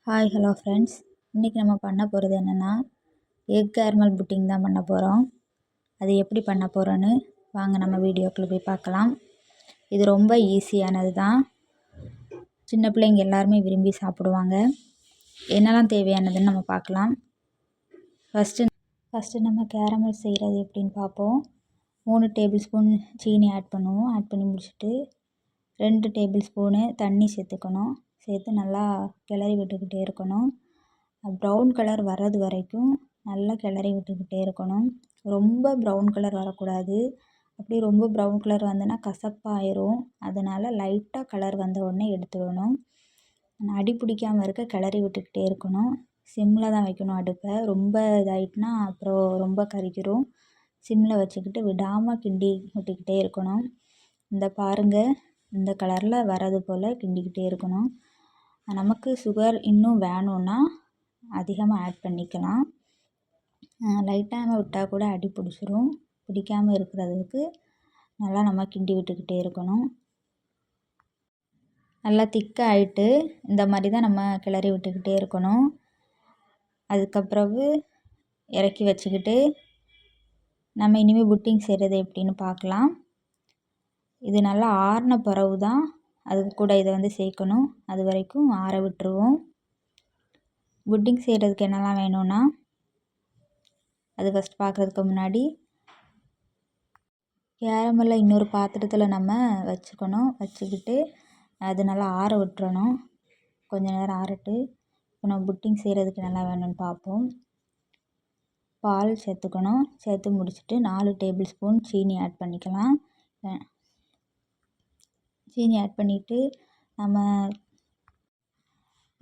Hi hello friends, இன்றைக்கி நம்ம பண்ண போகிறது என்னென்னா எக் கேரமல் புட்டிங் தான் பண்ண போகிறோம். அது எப்படி பண்ண போகிறோன்னு வாங்க நம்ம வீடியோக்குள்ளே போய் பார்க்கலாம். இது ரொம்ப ஈஸியானது தான். சின்ன பிள்ளைங்க எல்லாருமே விரும்பி சாப்பிடுவாங்க. என்னெல்லாம் தேவையானதுன்னு நம்ம பார்க்கலாம். ஃபஸ்ட்டு நம்ம கேரமல் செய்கிறது எப்படின்னு பார்ப்போம். 3 டேபிள் ஸ்பூன் சீனி ஆட் பண்ணுவோம். ஆட் பண்ணி முடிச்சுட்டு 2 டேபிள் ஸ்பூனு தண்ணி சேர்த்துக்கணும். சேர்த்து நல்லா கிளறி விட்டுக்கிட்டே இருக்கணும். ப்ரௌன் கலர் வர்றது வரைக்கும் நல்லா கிளறி விட்டுக்கிட்டே இருக்கணும். ரொம்ப ப்ரௌன் கலர் வரக்கூடாது. அப்படி ரொம்ப ப்ரௌன் கலர் வந்ததுன்னா கசப்பாயிரும். அதனால் லைட்டாக கலர் வந்த உடனே எடுத்துடணும். அடி பிடிக்காமல் இருக்க கிளறி விட்டுக்கிட்டே இருக்கணும். சிம்மில் தான் வைக்கணும் அடுப்பை. ரொம்ப இதாகிட்டுனா அப்புறம் ரொம்ப கரிக்கிரும். சிம்மில் வச்சுக்கிட்டு விடாமல் கிண்டி விட்டுக்கிட்டே இருக்கணும். இந்த பாருங்கள், இந்த கலரில் வரது போல் கிண்டிக்கிட்டே இருக்கணும். நமக்கு சுகர் இன்னும் வேணும்னா அதிகமாக ஆட் பண்ணிக்கலாம். லைட்டாக விட்டால் கூட அடி பிடிச்சிரும். பிடிக்காமல் இருக்கிறதுக்கு நல்லா நம்ம கிண்டி விட்டுக்கிட்டே இருக்கணும். நல்லா திக்காக ஆகிட்டு இந்த மாதிரி தான் நம்ம கிளறி விட்டுக்கிட்டே இருக்கணும். அதுக்கப்புறவு இறக்கி வச்சுக்கிட்டு நம்ம இனிமேல் புட்டிங் செய்கிறது எப்படின்னு பார்க்கலாம். இது நல்லா ஆறின பிறகு தான் அதுக்கு கூட இதை சேர்க்கணும். அது வரைக்கும் ஆற விட்டுருவோம். புட்டிங் செய்கிறதுக்கு என்னெல்லாம் வேணும்னா அது ஃபஸ்ட் பார்க்குறதுக்கு முன்னாடி கேரமலை இன்னொரு பாத்திரத்தில் நம்ம வச்சுக்கணும். வச்சுக்கிட்டு அது நல்லா ஆற விட்டுறணும். கொஞ்சம் நேரம் ஆறட்டு. இப்போ நம்ம புட்டிங் செய்கிறதுக்கு நல்லா வேணும்னு பார்ப்போம். பால் சேர்த்துக்கணும். சேர்த்து முடிச்சுட்டு 4 டேபிள் ஸ்பூன் சீனி ஆட் பண்ணிக்கலாம். சீனி ஆட் பண்ணிவிட்டு நம்ம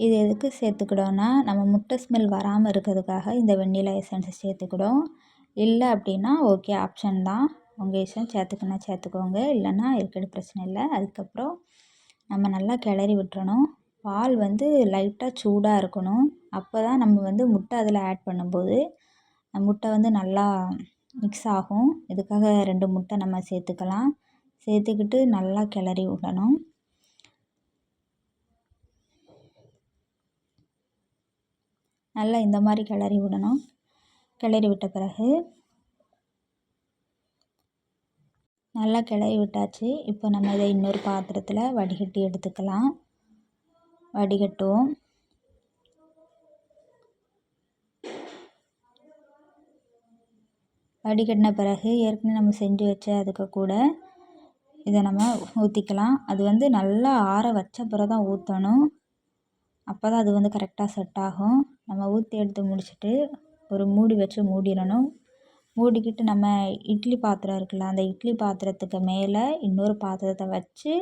இது எதுக்கு சேர்த்துக்கிடோன்னா நம்ம முட்டை ஸ்மெல் வராமல் இருக்கிறதுக்காக இந்த வெண்ணிலா எசன்ஸை சேர்த்துக்கிடும். இல்லை அப்படின்னா ஓகே, ஆப்ஷன் தான். உங்கள் இஷ்டம், சேர்த்துக்கணுன்னா சேர்த்துக்கோங்க, இல்லைன்னா இருக்கிறது பிரச்சனை இல்லை. அதுக்கப்புறம் நம்ம நல்லா கிளறி விட்டுறணும். பால் லைட்டாக சூடாக இருக்கணும். அப்போ தான் நம்ம முட்டை அதில் ஆட் பண்ணும்போது முட்டை நல்லா மிக்ஸ் ஆகும். இதுக்காக 2 முட்டை நம்ம சேர்த்துக்கலாம். சேர்த்துக்கிட்டு நல்லா கிளறி விடணும். நல்லா இந்த மாதிரி கிளறி விடணும். கிளறி விட்ட பிறகு நல்லா கிளறி விட்டாச்சு. இப்போ நம்ம இதை இன்னொரு பாத்திரத்தில் வடிகட்டி எடுத்துக்கலாம். வடிகட்டுவோம். வடிகட்டின பிறகு ஏற்கனவே நம்ம செஞ்சு வச்ச அதுக்கு கூட இதை நம்ம ஊற்றிக்கலாம். அது நல்லா ஆற வச்ச பிறகு தான் ஊற்றணும். அப்போ தான் அது கரெக்டாக செட் ஆகும். நம்ம ஊற்றி எடுத்து முடிச்சுட்டு ஒரு மூடி வச்சு மூடிடணும். மூடிக்கிட்டு நம்ம இட்லி பாத்திரம் இருக்குல்ல, அந்த இட்லி பாத்திரத்துக்கு மேலே இன்னொரு பாத்திரத்தை வச்சு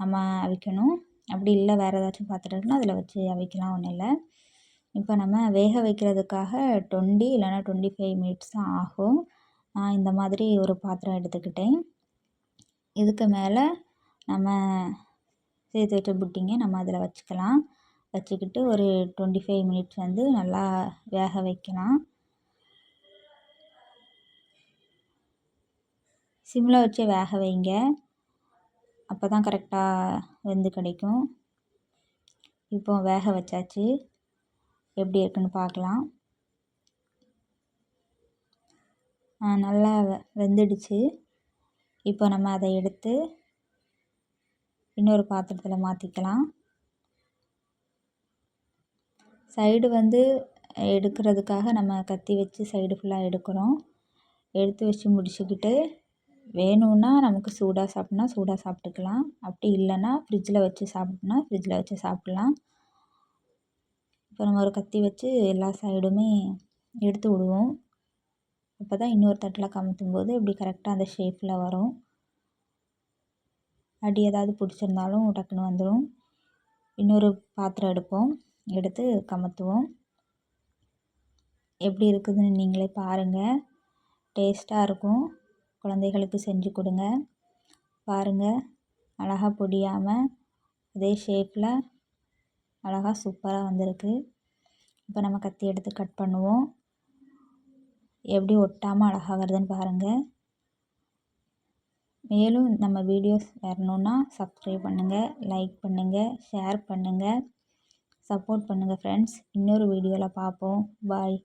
நம்ம அவிக்கணும். அப்படி இல்லை வேறு ஏதாச்சும் பாத்திரம் இருக்குன்னா அதில் வச்சு அவிக்கலாம், ஒன்றும் இல்லை. இப்போ நம்ம வேக வைக்கிறதுக்காக 20 இல்லைன்னா 25 மினிட்ஸ் தான் ஆகும். நான் இந்த மாதிரி ஒரு பாத்திரம் எடுத்துக்கிட்டேன். இதுக்கு மேலே நம்ம சேர்த்து வச்ச புட்டிங்கை நம்ம அதில் வச்சுக்கலாம். வச்சுக்கிட்டு ஒரு 25 மினிட்ஸ் நல்லா வேக வைக்கலாம். சிம்மில் வச்சு வேக வைங்க. அப்போ தான் கரெக்டாக வெந்து கிடைக்கும். இப்போ வேக வச்சாச்சு. எப்படி இருக்குன்னு பார்க்கலாம். நல்லா வெந்துடுச்சு. இப்போ நம்ம அதை எடுத்து இன்னொரு பாத்திரத்தில் மாற்றிக்கலாம். சைடு எடுக்கிறதுக்காக நம்ம கத்தி வச்சு சைடு ஃபுல்லாக எடுக்கிறோம். எடுத்து வச்சு முடிச்சுக்கிட்டு வேணும்னா நமக்கு சூடாக சாப்பிட்னா சூடாக சாப்பிட்டுக்கலாம். அப்படி இல்லைன்னா ஃப்ரிட்ஜில் வச்சு சாப்பிட்னா ஃப்ரிட்ஜில் வச்சு சாப்பிட்லாம். இப்போ நம்ம ஒரு கத்தி வச்சு எல்லா சைடுமே எடுத்து விடுவோம். அப்போ தான் இன்னொரு தட்டில் கமுத்தும் போது இப்படி கரெக்டாக அந்த ஷேப்பில் வரும். அடி ஏதாவது பிடிச்சிருந்தாலும் டக்குன்னு வந்துடும். இன்னொரு பாத்திரம் எடுப்போம். எடுத்து கமுத்துவோம். எப்படி இருக்குதுன்னு நீங்களே பாருங்கள். டேஸ்ட்டாக இருக்கும். குழந்தைகளுக்கு செஞ்சு கொடுங்க. பாருங்கள், அழகாக பொடியாமல் அதே ஷேப்பில் அழகாக சூப்பராக வந்திருக்கு. இப்போ நம்ம கத்தி எடுத்து கட் பண்ணுவோம். எப்படி ஒட்டாமல் அழகாக வருதுன்னு பாருங்கள். மேலும் நம்ம வீடியோஸ் வரணுன்னா சப்ஸ்கிரைப் பண்ணுங்கள், லைக் பண்ணுங்கள், ஷேர் பண்ணுங்கள். சப்போர்ட் பண்ணுங்கள் ஃப்ரெண்ட்ஸ். இன்னொரு வீடியோவில் பார்ப்போம். பாய்.